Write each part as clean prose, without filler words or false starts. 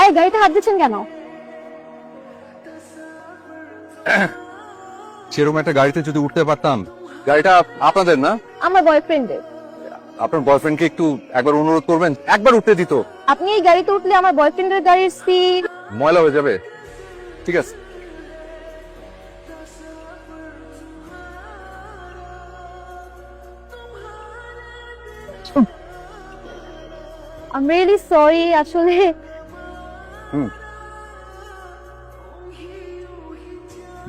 ভাই গাড়িতে হাত দিচ্ছেন কেন? সেরকম একটা গাড়িতে যদি উঠতে পারতাম। গাড়িটা আপনাদের না? আমার বয়ফ্রেন্ডের। আপনার বয়ফ্রেন্ডকে একটু একবার অনুরোধ করবেন, একবার উঠতে দিত। আপনি এই গাড়িতে উঠলে আমার বয়ফ্রেন্ডের গাড়ির স্পিড ময়লা হয়ে যাবে। ঠিক আছে। I'm really sorry আসলে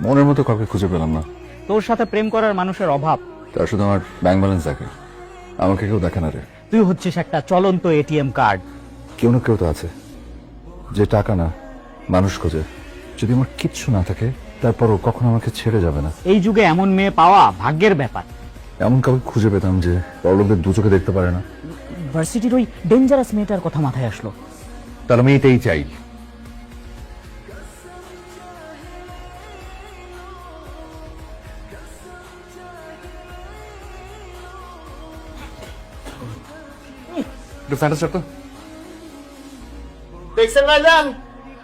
মনের মতো কাউকে খুঁজে পেলাম না। তোর সাথে প্রেম করার মানুষের অভাব। তার শুধু আমার ব্যাংক ব্যালেন্স দেখে, আমাকে কেউ দেখে না রে। তুই হচ্ছিস একটা চলন্ত এটিএম কার্ড। কেউ না কেউ তো আছে যে টাকা না মানুষ খোঁজে। যদি আমার কিচ্ছু না থাকে তারপরও কখনো আমাকে ছেড়ে যাবে না। এই যুগে এমন মেয়ে পাওয়া ভাগ্যের ব্যাপার। এমন কাউকে খুঁজে পেতাম যে বড়লোকদের দু চোখে দেখতে পারে না। ভার্সিটির ওই ডেঞ্জারাস মেয়েটার কথা মাথায় আসলো। তাহলে আমি এটাই চাই।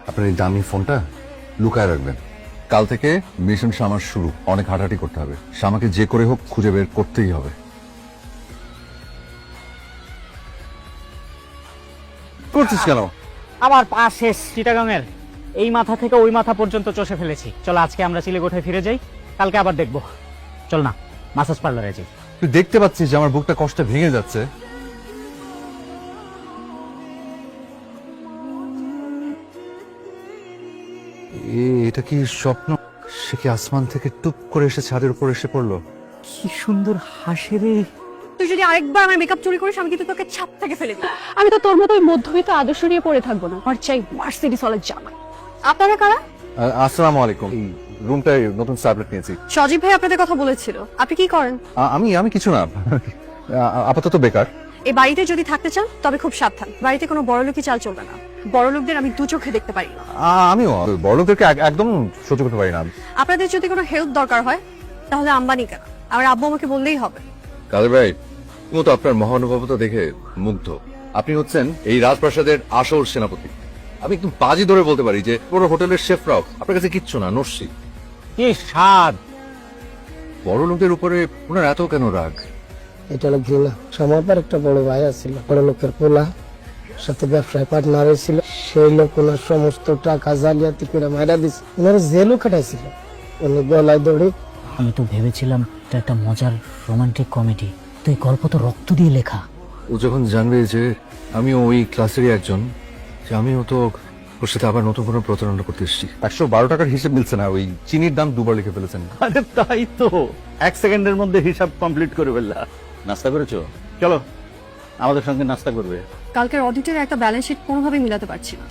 আপনার এই দামি ফোনটা লুকায় রাখবেন। কাল থেকে মিশন শামার শুরু। অনেক হাঁটাহাঁটি করতে হবে। শামাকে যে করে হোক খুঁজে বের করতেই হবে। করছিস কেন? আমার পা শেষ চিটাগাংয়ের। এই মাথা থেকে ওই মাথা পর্যন্ত চষে ফেলেছি। চল আজকে আমরা চিলেকোঠায় ফিরে যাই, কালকে আবার দেখবো। চল না মাসাজ পার্লারে যাই। তুই দেখতে পাচ্ছিস যে আমার বুকটা কষ্টে ভেঙে যাচ্ছে। এটা কি স্বপ্ন? সে কি আসমান থেকে টুপ করে এসে ছাদের উপর এসে পড়লো? কি সুন্দর হাসে রে। তুই যদি আরেকবার আমার মেকআপ চুরি করিস আমি কিন্তু তোকে ছাদ থেকে ফেলে দিই। আমি তো তোর মতো ওই মধ্যবিত্ত আদর্শ নিয়ে পড়ে থাকবো না। আমার চাই মার্সিডিজ ওয়ালা জামা। আপনারা কারা? আসসালামু আলাইকুম। এই রুমটায় নতুন সার্ভেন্ট নিয়েছি। সজীব ভাই আপনাদের কথা বলেছিল। আপনি কি করেন? আমি কিছু না, আপাতত বেকার। এই বাড়িতে যদি থাকতে চান তবে খুব সাবধান। বাড়িতে কোনো বড়লোকই চাল চলবে না। বড়লোকদের আমি দু চোখে দেখতে পারি না। আমিও বড়লোকদেরকে একদম সহ্য করতে পারি না। আপনাদের যদি কোনো হেল্প দরকার হয় তাহলে আম্বানি কেন, আমার আব্বু আমাকে বললেই হবে। কাদের ভাই, তুমি তো আপনার মহানুভবতা দেখে মুগ্ধ। আপনি হচ্ছেন এই রাজপ্রাসাদের আসল সেনাপতি। আমি একদম বাজি ধরে বলতে পারি যে পুরো হোটেলের শেফরাও আপনার কাছে কিচ্ছু না, নস্যি। কি স্বাদ। বড় লোকদের উপরে ওনার এত কেন রাগ? এটা হলো ঘৃণা। আমার একটা বড় ভাই আছিল, বড় লোকের পোলা, সাথে ব্যবসায় পার্টনার ছিল। সেই লোক ওনার সমস্ত টাকা জালিয়াতি করে মারা দিছে। ওনার জেলও খাটাইছিল। উনি গলায় দড়ি। আমি তো ভেবেছিলাম এটা একটা মজার রোমান্টিক কমেডি। তুই গল্প তো রক্ত দিয়ে লেখা। ও যখন জানবে যে আমিও ওই ক্লাসেরই একজন, যে আমিও তো ওর সাথে আবার নতুন কোনো প্রতারণা করতে এসেছি। 112 টাকার হিসেব মিলছে না, ওই চিনির দাম দুবার লিখে ফেলেছেন। আরে তাই তো, 1 সেকেন্ডের মধ্যে হিসাব কমপ্লিট করে ফেললা। নাস্তা করেছো? চলো আমাদের সঙ্গে নাস্তা করবে। কালকের অডিটের একটা ব্যালেন্স শিট কোনোভাবে মিলাতে পারছি না।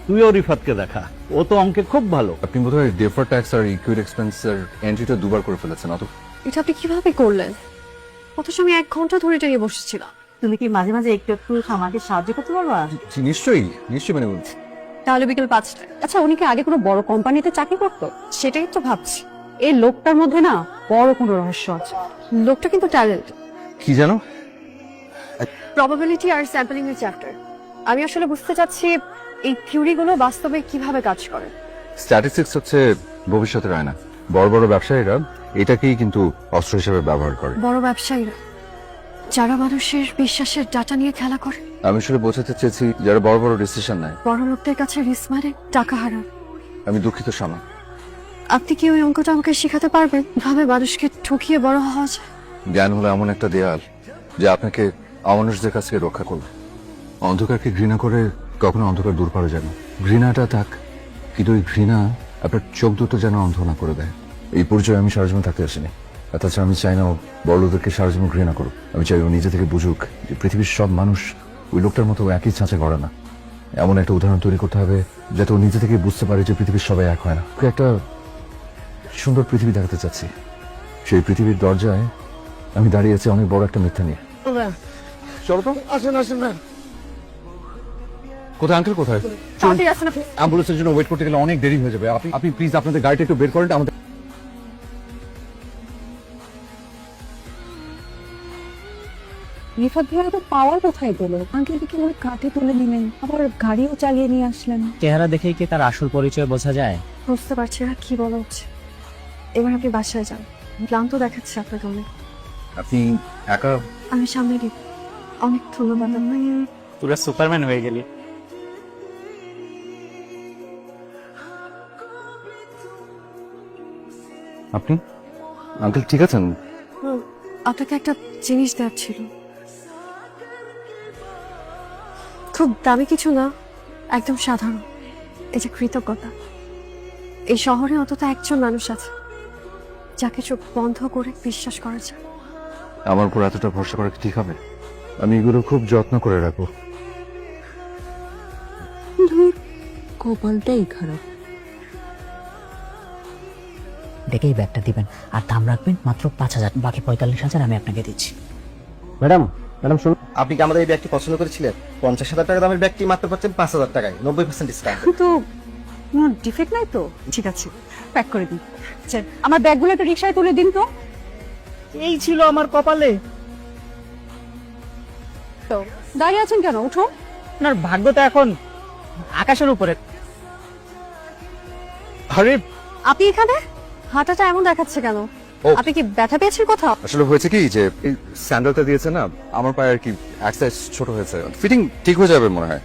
তুইও রিফাতকে দেখা, ও তো অঙ্কে খুব ভালো। আপনি বোধহয় ডেফার ট্যাক্স আর ইকুইড এক্সপেন্সের এন্ট্রিটা দুবার করে ফেলেছেন। অত এটা আপনি কিভাবে করলেন? অথচ আমি 1 ঘন্টা ধরে এটা নিয়ে বসেছিলাম। তুমি কি মাঝে মাঝে একটু একটু আমাকে সাহায্য করতে পারবা? নিশ্চয়ই নিশ্চয়ই মানে বলছি। তাহলে বিকেল 5টায়। আচ্ছা উনি কি আগে কোনো বড় কোম্পানিতে চাকরি করতো? সেটাই তো ভাবছি। এই লোকটার মধ্যে না বড় কোনো রহস্য আছে। লোকটা কিন্তু ট্যালেন্ট। কি জানো? প্রবাবিলিটি আর স্যাম্পলিং এর চ্যাপ্টার। আমি আসলে বুঝতে চাচ্ছি এই থিওরিগুলো বাস্তবে কিভাবে কাজ করে। স্ট্যাটিস্টিক্স হচ্ছে ভবিষ্যতের আয়না। বড় বড় ব্যবসায়ীরা এটাকেই কিন্তু অস্ত্র হিসেবে ব্যবহার করে। বড় ব্যবসায়ীরা যারা মানুষের বিশ্বাসের ডাটা নিয়ে খেলা করে। আমি আসলে বোঝাতে চেয়েছি যারা বড় বড় ডিসিশন নেয়। বড় লোকদের কাছে রিস্ক মানে টাকা হারান। আমি দুঃখিত শামা। আপনি কি ওই অঙ্কটা আমাকে শেখাতে পারবেন? কিভাবে মানুষকে ঠকিয়ে বড় হওয়া যায়? জ্ঞান হলো এমন একটা দেয়াল যে আপনাকে অমানুষদের কাছ থেকে রক্ষা করবে। অন্ধকারকে ঘৃণা করে কখনো অন্ধকার দূর করা যায় না। ঘৃণাটা থাক, কিন্তু ওই ঘৃণা আপনার চোখ দুটো যেন অন্ধ না করে দেয়। এই পরিচয় আমি সারা জীবন থাকতে আসিনি। আর তাছাড়া আমি চাই না ও বড়লোকদেরকে সারা জীবন ঘৃণা করুক। আমি চাই ও নিজে থেকে বুঝুক যে পৃথিবীর সব মানুষ ওই লোকটার মতো একই ছাঁচে গড়া না। এমন একটা উদাহরণ তৈরি করতে হবে যাতে ও নিজে থেকে বুঝতে পারে যে পৃথিবীর সবাই এক হয় না। ওকে একটা সুন্দর পৃথিবী দেখাতে চাচ্ছি। সেই পৃথিবীর দরজায় আমি দাঁড়িয়ে আছি অনেক বড় একটা মিথ্যা নিয়ে। চলো তো। আসেন আসেন না। কোথায় আঙ্কেল, কোথায়? তাড়াতাড়ি আসেন আপনি। অ্যাম্বুলেন্সের জন্য ওয়েট করতে গেলে অনেক দেরি হয়ে যাবে। আপনি প্লিজ আপনাদের গাড়িটা একটু বের করেন। আমাদের রিফাত ভাইয়া তো পাওয়ার কোথায় পেলো? আঙ্কেলকে কিভাবে কাঁধে তুলে নিলেন, আবার গাড়িও চালিয়ে নিয়ে আসলেন। চেহারা দেখেই কি তার আসল পরিচয় বোঝা যায়? বুঝতে পারছি না কি বলা উচিত। এবার আপনি বাসায় যান, ক্লান্ত দেখাচ্ছে আপনাকে অনেক। আপনি একা? আমি সামনে দিব। অনেক ধন্যবাদ আপনাকে। পুরো সুপারম্যান হয়ে গেলি। আপনি আঙ্কেল ঠিক আছেন? আপনাকে একটা জিনিস দেওয়ার ছিল। খুব দামি কিছু না, একদম সাধারণ। এই যে কৃতজ্ঞতা। এই শহরে অন্তত একজন মানুষ আছে যাকে চোখ বন্ধ করে বিশ্বাস করা যায়। আমার উপর এতটা ভরসা করা কি ঠিক হবে? আমি এগুলো খুব যত্ন করে রাখবো। কপালটাই খারাপ। দেখেই ব্যাগটা দিবেন, আর দাম রাখবেন মাত্র 5,000, বাকি 45,000 আমি আপনাকে দিচ্ছি। ম্যাডাম শুনুন, আপনি কি আমাদের এই ব্যাগটি পছন্দ করেছিলেন? 50,000 টাকা দামের ব্যাগটি মাত্র পাচ্ছেন 5,000 টাকায়, 90% ডিসকাউন্ট। কিন্তু কোনো ডিফেক্ট নাই তো? ঠিক আছে, প্যাক করে দিন। আচ্ছা, আমার ব্যাগগুলো একটা রিকশায় তুলে দিন তো। এই ছিল আমার কপালে। তো দাঁড়িয়ে আছেন কেন? উঠো। আপনার ভাগ্য তো এখন আকাশের উপরে। আরে আপনি এখানে? হাঁটাটা এমন দেখাচ্ছে কেন? ও। আপনি কি ব্যথা পেয়েছেন কোথাও? আসলে হয়েছে কি যে এই স্যান্ডেলটা দিয়েছে না, আমার পায়ে আর কি এক সাইজ ছোট হয়েছে, ফিটিং ঠিক হয়ে যাবে মনে হয়।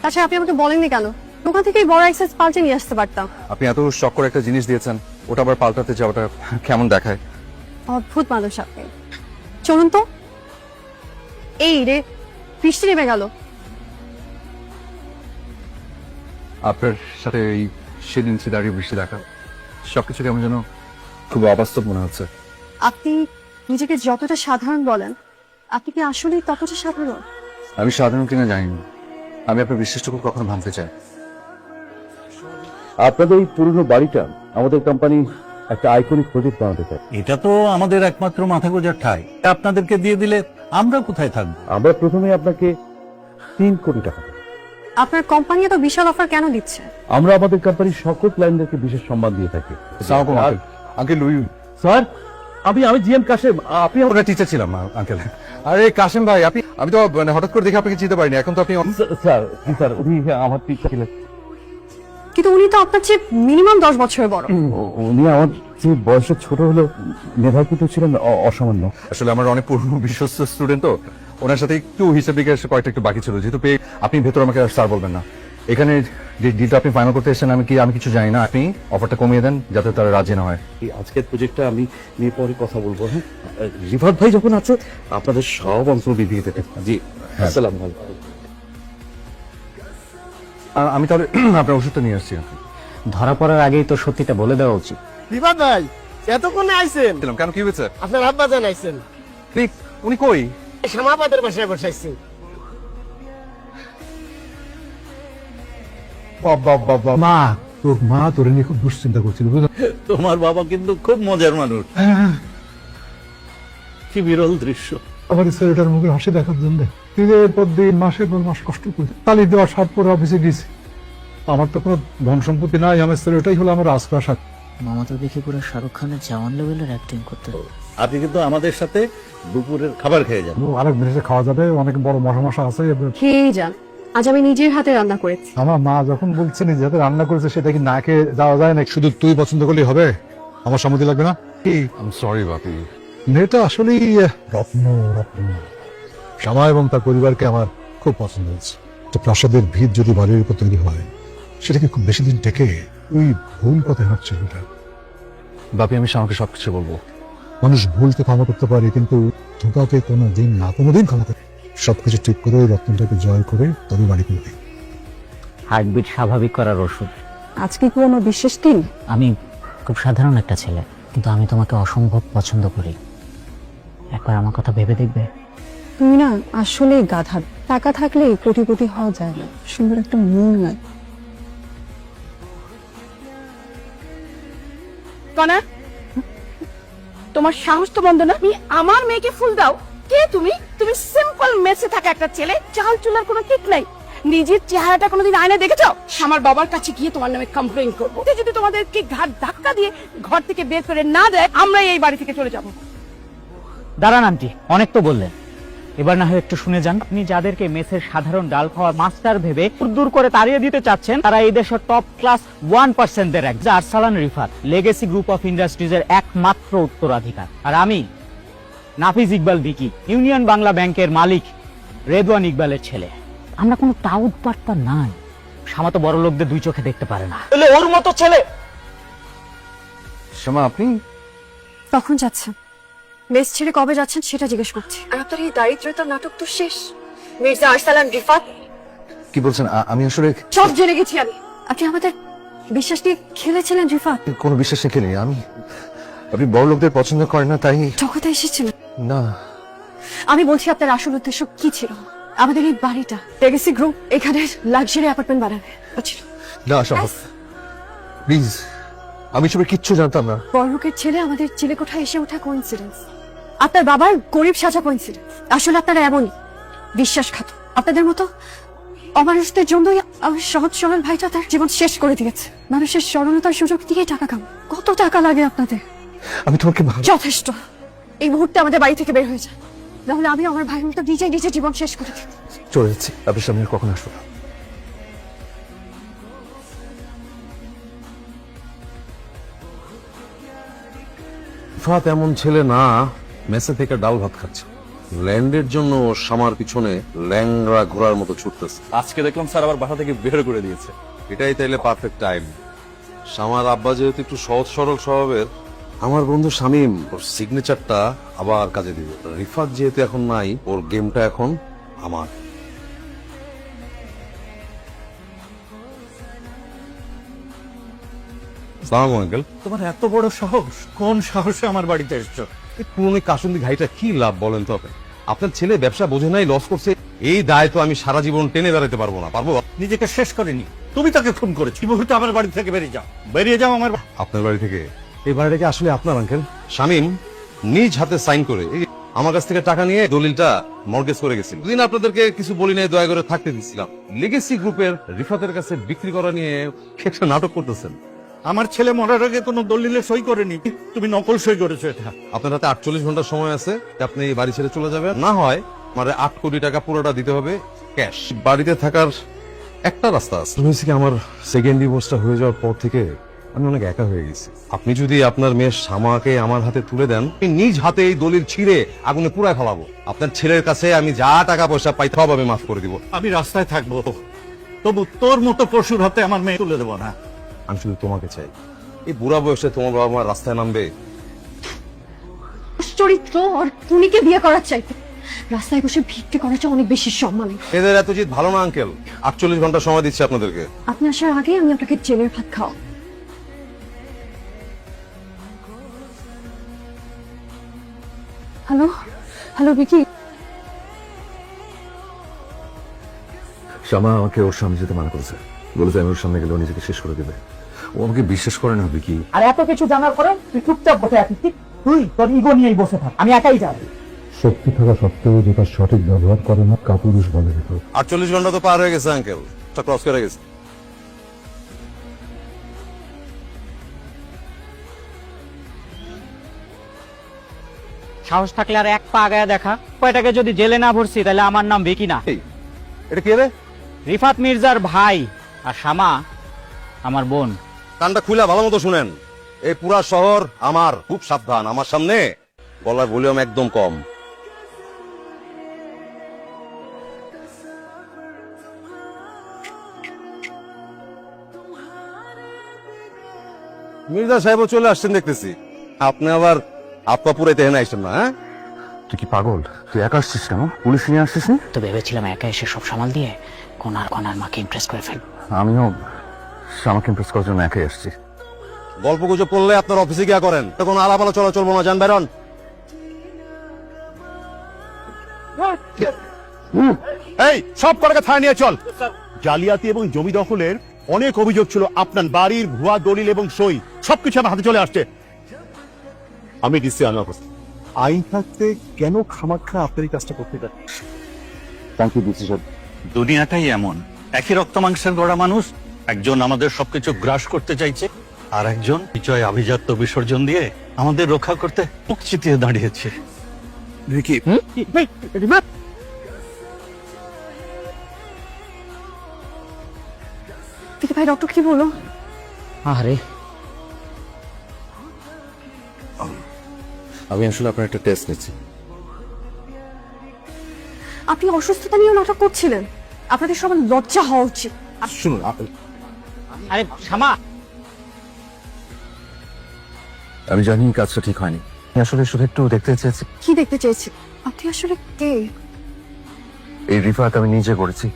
আচ্ছা, আপনি আমাকে বলেননি কেন? দোকান থেকেই বড় এক্সারসাইজ পাল্টে নিয়ে আসতে পারতাম। আপনি এত শখ করে একটা জিনিস দিয়েছেন, ওটা আবার পাল্টাতে যাওয়াটা কেমন দেখায়? অদ্ভুত মানুষ আপনি। চলুন তো। এই রে, বৃষ্টি নেমে গেল। আপনার সাথে এই সেদিন দাঁড়িয়ে বৃষ্টি দেখা, সবকিছু কেমন যেন খুব অবাস্তব মনে হচ্ছে। আপনি নিজেকে যতটা সাধারণ বলেন, আপনি কি আসলেই ততটা সাধারণ? আমি সাধারণ কিনা জানি না, আমি আপনার বিশ্বাসটুকু কখনো ভাঙতে চাই। আপনাদের এই পুরনো বাড়িটা আমাদের কোম্পানি একটা আইকনিক প্রজেক্ট বানাতে চাই। এটা তো আমাদের একমাত্র মাথা গোঁজার ঠাই। আপনাদেরকে দিয়ে দিলে আমরা কোথায় থাকবো? আমরা প্রথমে আপনাকে 3 কোটি টাকা দেব। আপনার কোম্পানি এত বিশাল অফার কেন দিচ্ছে? আমরা আমাদের কোম্পানির সকল ক্লায়েন্টদেরকে বিশেষ সম্মান দিয়ে থাকি। আঙ্কেল লুই, স্যার, আমি জিএম কাশেম, আপনি ওটা টিচার ছিলাম আঙ্কেল। আরে কাশেম ভাই, আমি তো মানে হঠাৎ করে দেখে আপনাকে চিনতে পারিনি, এখন তো আপনি স্যার উনি আমার টিচার ছিলেন। কিন্তু উনি তো আপনার চেয়ে মিনিমাম 10 বছরের বড়। উনি আমার যে বয়সে ছোট হলেও মেধাবী কিন্তু ছিলেন অসামান্য। আসলে আমার অনেক পুরনো বিশ্বস্ত স্টুডেন্ট তো, ওনার সাথে একটু হিসাব নিকাশ কয়েকটা একটু বাকি ছিল, যেহেতু পেয়ে আপনি ভেতর আমাকে আর স্যার বলবেন না। এখানে যে ডিলটা আপনি ফাইনাল করতে এসেছেন, আমি কিছু জানি না, আপনি অফারটা কমিয়ে দেন যাতে তারা রাজি না হয়। এই আজকের প্রজেক্টটা আমি নিয়ে পরে কথা বলবো। হ্যাঁ, রিফাত ভাই যখন আছে আপনাদের সব অংশ দিয়ে দেবেন। জি, আসসালাম আলাইকুম। আমি তাহলে আপনার ওষুধটা নিয়ে আসছি। ধরা পড়ার আগেই তো সত্যিটা বলে দেওয়া উচিত। বিবাদ ভাই, এতক্ষণে আইছেন? কেন কি হয়েছে? আপনার আব্বা জান আইছেন? উনি কই? শ্যামাবাদের বাসায় বসাইছে। মা, তোর মা তোর নিয়ে খুব দুশ্চিন্তা করছিল। তোমার বাবা কিন্তু খুব মজার মানুষ। কি বিরল দৃশ্য। আমার ছেলেটার মুখে হাসি দেখার জন্য দিনের পর দিন, মাসের পর মাস কষ্ট করে তালি দেওয়া সাত পরে অফিসে গেছি। আমার তো কোনো ধন সম্পত্তি নাই, আমার ছেলেটাই হলো আমার রাজপ্রাসাদ। মামা তো দেখি পুরো শাহরুখ খানের জওয়ান লেভেলের অ্যাক্টিং করতে। আপনি কিন্তু আমাদের সাথে দুপুরের খাবার খেয়ে যান। আরেক জিনিসে খাওয়া যাবে, অনেক বড় মশা আছে। খেয়েই যান, আজ আমি নিজের হাতে রান্না করেছি। আমার মা যখন বলছে নিজে হাতে রান্না করেছে, সেটা কি না খেয়ে যাওয়া যায় না? শুধু তুই পছন্দ করলেই হবে? আমার সম্মতি লাগবে না? কি সরি বাপি, মেয়েটা আসলেই রত্ন। শ্যামা এবং তার পরিবারকে আমার খুব পছন্দ হয়েছে। তো প্রাসাদের ভিত যদি বাড়ির উপর তৈরি হয়, সেটাকে খুব বেশি দিন টেকে ওই ভুল পথে হাঁটছে ওটা। বাপি আমি আমাকে সবকিছু বলবো। মানুষ ভুলকে ক্ষমা করতে পারে, কিন্তু ধোকাকে কোনোদিন ক্ষমা করে। সবকিছু ঠিক করে রত্নটাকে জয় করে তবে বাড়ি করবে। হার্টবিট স্বাভাবিক করার ওষুধ। আজকে কি আমার বিশেষ দিন? আমি খুব সাধারণ একটা ছেলে, কিন্তু আমি তোমাকে অসম্ভব পছন্দ করি। একবার আমার কথা ভেবে দেখবে? তুমি না আসলে গাধা। টাকা থাকলে কোটিপতি হওয়া যায় না, সুন্দর একটা মন লাগে। কনা, তোমার সাহস তো বন্ধ না? তুমি আমার মেয়েকে ফুল দাও? কে তুমি? তুমি সিম্পল মেসে থাকা একটা ছেলে, চাল চুলার কোনো ঠিক নাই। নিজের চেহারাটা কোনোদিন আয়নায় দেখেছো? আমার বাবার কাছে গিয়ে তোমার নামে কমপ্লেইন করবো। যদি তোমাদেরকে ঘাট ধাক্কা দিয়ে ঘর থেকে বের করে না দেয়, আমরা এই বাড়ি থেকে চলে যাব। দাঁড়ান আন্টি, অনেক তো বললেন। এবার না হয় একটু শুনে যান। আপনি যাদেরকে মেসের সাধারণ ডাল খাওয়া মাস্টার ভেবে দূর করে তাড়িয়ে দিতে চাচ্ছেন, তারা এই দেশের টপ ক্লাস 1% এক Arsalan Rifat, legacy group of ইন্ডাস্ট্রিজের একমাত্র উত্তরাধিকার। আর আমি নাফিজ ইকবাল বিকি, ইউনিয়ন বাংলা ব্যাংকের মালিক রেদওয়ান ইকবালের ছেলে। আমরা কোনো টাউট পার্টনার নাই। শামা তো বড় লোকদের দুই চোখে দেখতে পারে না, ওর মতো ছেলে। শ্যামা, আপনি কখন যাচ্ছেন? মেস ছেড়ে কবে যাচ্ছেন সেটা জিজ্ঞেস করছি। আর আপনার এই দারিদ্রতার নাটক তো শেষ। মির্জা আরসালান রিফাত, কি বলছেন? আমি আসলে সব জেনে গেছি আমি। আপনি আমাদের বিশ্বাস নিয়ে খেলেছিলেন রিফাত। কোনো বিশ্বাস রেখে নেই। আপনি বড় লোকদের পছন্দ করেন না, তাই জগতে এসেছিলেন। না। আমি বলছি আপনার আসল উদ্দেশ্য কি ছিল? আমাদের এই বাড়িটা লেগেসি গ্রুপ এখানে লাক্সারি অ্যাপার্টমেন্ট বানাবে ছিল না সম্ভব, প্লিজ। আমি সবাই কিচ্ছু জানতাম না। বড়লোকের ছেলে আমাদের চিলেকোঠায় এসে ওঠা কোইন্সিডেন্স। আপনার বাবার গরিব সাজা কোইন্সিডেন্স। আসলে আপনারা এমনই বিশ্বাসঘাতক। আপনাদের মতো অমানুষদের জন্যই আমার সহজ সরল ভাইটা তার জীবন শেষ করে দিয়েছে। মানুষের সরলতার সুযোগ দিয়ে টাকা কাম। কত টাকা লাগে আপনাদের? আমি তোমাকে যথেষ্ট। এই মুহূর্তে আমাদের বাড়ি থেকে বের হয়ে যায়, নাহলে আমি আমার ভাইয়ের মতো নিজেই নিজের জীবন শেষ করে দিই। চলে যাচ্ছি। আপনার সামনে কখন আসবো? ফাত এমন ছেলে না মেসে থেকে ডাল ভাত খাচ্ছে, ল্যান্ডের জন্য শামার পিছনে ল্যাংড়া ঘোড়ার মতো ছুটতেছে। আজকে দেখলাম স্যার আবার বাসা থেকে বের করে দিয়েছে। এটাই তাইলে পারফেক্ট টাইম। শামার আব্বা যেহেতু একটু সহজ সরল স্বভাবের, আমার বন্ধু শামীম ওর সিগনেচারটা আবার কাজে দিবে। রিফাত যেহেতু এখন নাই, ওর গেমটা এখন আমার। আসসালামু আলাইকুম। তোমার এত বড় সাহস? কোন সাহসে আমার বাড়িতে এসছো? এই পুরনো কাসুন্দি ঘাইটা কি লাভ বলেন তো? আপনার ছেলে ব্যবসা বোঝে নাই, লস করছে, এই দায় তো আমি সারা জীবন টেনে বেড়াতে পারবো না। পারবো? নিজেকে শেষ করেনি, তুমি তাকে খুন করেছো। এই মুহূর্তে আমার বাড়ি থেকে বেরিয়ে যাও, বেরিয়ে যাও আমার আপনার বাড়ি থেকে? এই বাড়িটা কি আসলে আপনার আঙ্কেল? শামীম নিজ হাতে সাইন করে আমার কাছ থেকে টাকা নিয়ে দলিলটা মর্গেজ করে গেছিল। দুদিন আপনাদেরকে কিছু বলি নাই, দয়া করে থাকতে দিচ্ছিলাম। লেগেসি গ্রুপের রিফাতের কাছে বিক্রি করা নিয়ে একটা নাটক করতেছেন। আমার ছেলে মরার আগে কোনো দলিলে সই করেনি, তুমি নকল সই করেছো। এটা আপনার হাতে 48 ঘন্টা সময় আছে, আপনি এই বাড়ি ছেড়ে চলে যাবেন। না হয় মানে 8 কোটি টাকা পুরোটা দিতে হবে ক্যাশ। বাড়িতে থাকার একটা রাস্তা আছে। হয়েছে কি, আমার সেকেন্ড ডিভোর্সটা হয়ে যাওয়ার পর থেকে আমি অনেক একা হয়ে গেছি। আপনি যদি আপনার মেয়ে শামাকে আমার হাতে তুলে দেন, আমি নিজ হাতে এই দলিল ছিঁড়ে আগুনে পুড়ায় ফেলাবো। আপনার ছেলের কাছে আমি যা টাকা পয়সা পাই সব আমি মাফ করে দিব। আমি রাস্তায় থাকবো, তবু তোর মতো পশুর হাতে আমার মেয়ে তুলে দেবো না। আমি শুধু তোমাকে চাই। এই বুড়া বয়সে তোমার বাবা মা রাস্তায় নামবে? চরিত্র আর খুনিকে বিয়ে করার চাইতে রাস্তায় বসে ভিক্ষে করার চেয়ে অনেক বেশি সম্মান। এদের এত জিত ভালো না আঙ্কেল। 48 ঘন্টা সময় দিচ্ছি আপনাদেরকে। আপনি আসার আগে আমি আপনাকে জেলের ভাত খাও। হ্যালো হ্যালো বিকি। শ্যামা আমাকে ওর সামনে যেতে মানা করেছে, বলেছে আমি ওর সামনে গেলে ও নিজেকে শেষ করে দেবে। ও আমাকে বিশ্বাস করে না বিকি। আর এত কিছু জানার পরে তুই চুপচাপ বসে আছিস। তুই তোর ইগো নিয়েই বসে থাক, আমি একাই যাবো। শক্তি থাকা সত্ত্বেও যেটা সঠিক ব্যবহার করে না কাপুরুষ বলে দিত। 48 ঘন্টা তো পার হয়ে গেছে আঙ্কেল, ক্রস করে গেছে। সাহস থাকলে আর এক পা আগায় দেখা। কয়টাকে যদি জেলে না ভরছি তাহলে আমার নাম বিকি না। এটা কে রে? রিফাত মির্জার ভাই, আর শামা আমার বোন। কানটা খুলে ভালো মতো শুনেন, এই পুরা শহর আমার। খুব সাবধান, আমার সামনে গলার ভলিউম একদম কম। মির্জা সাহেবও চলে আসছেন দেখতেছি। আপনি আবার আপা পুরাইতে হেনে আসছেন না? হ্যাঁ, তুই কি পাগল? তুই একা আসছিস কেন? পুলিশ নিয়ে আসছিস না? তো ভেবেছিলাম একা এসে সব সামাল দিয়ে কোনার মাকে ইমপ্রেস করে ফেলব। আমিও শ্যামাকে ইমপ্রেস করার জন্য একাই আসছি। গল্প গুজব করলে আপনার অফিসে গিয়া করেন, কোনো আলাপ আলোচনা চলবো না। যান বেরন। এই সব কটাকে থানায় নিয়ে চল। জালিয়াতি এবং জমি দখলের অনেক অভিযোগ ছিল। আপনার বাড়ির ভুয়া দলিল এবং সই সবকিছু আমার হাতে চলে আসছে। আমি ডিসি আনোয়ার হোসেন। আইন থাকতে কেন খামাখা আপনার এই কাজটা করতে যাচ্ছে? থ্যাংক ইউ ডিসি সাহেব। দুনিয়াটাই এমন, একই রক্ত মাংসের গড়া মানুষ। একজন আমাদের সবকিছু গ্রাস করতে চাইছে, আর একজন বিজয় আভিজাত্য বিসর্জন দিয়ে আমাদের রক্ষা করতে মুখ চিতিয়ে দাঁড়িয়েছে। দেখি ভাই ডক্টর কি বলো? আরে আমি আসলে আপনার একটা টেস্ট নিচ্ছি। আপনি অসুস্থতা নিয়ে নাটক করছিলেন, আপনাদের সবার লজ্জা হওয়া উচিত। শুনুন, আরে শামা, আমি জানি কাজটা ঠিক হয়নি, আমি আসলে শুধু একটু দেখতে চেয়েছি। কি দেখতে চেয়েছি? আপনি আসলে কে? এই রিফাত আমি নিজে করেছি।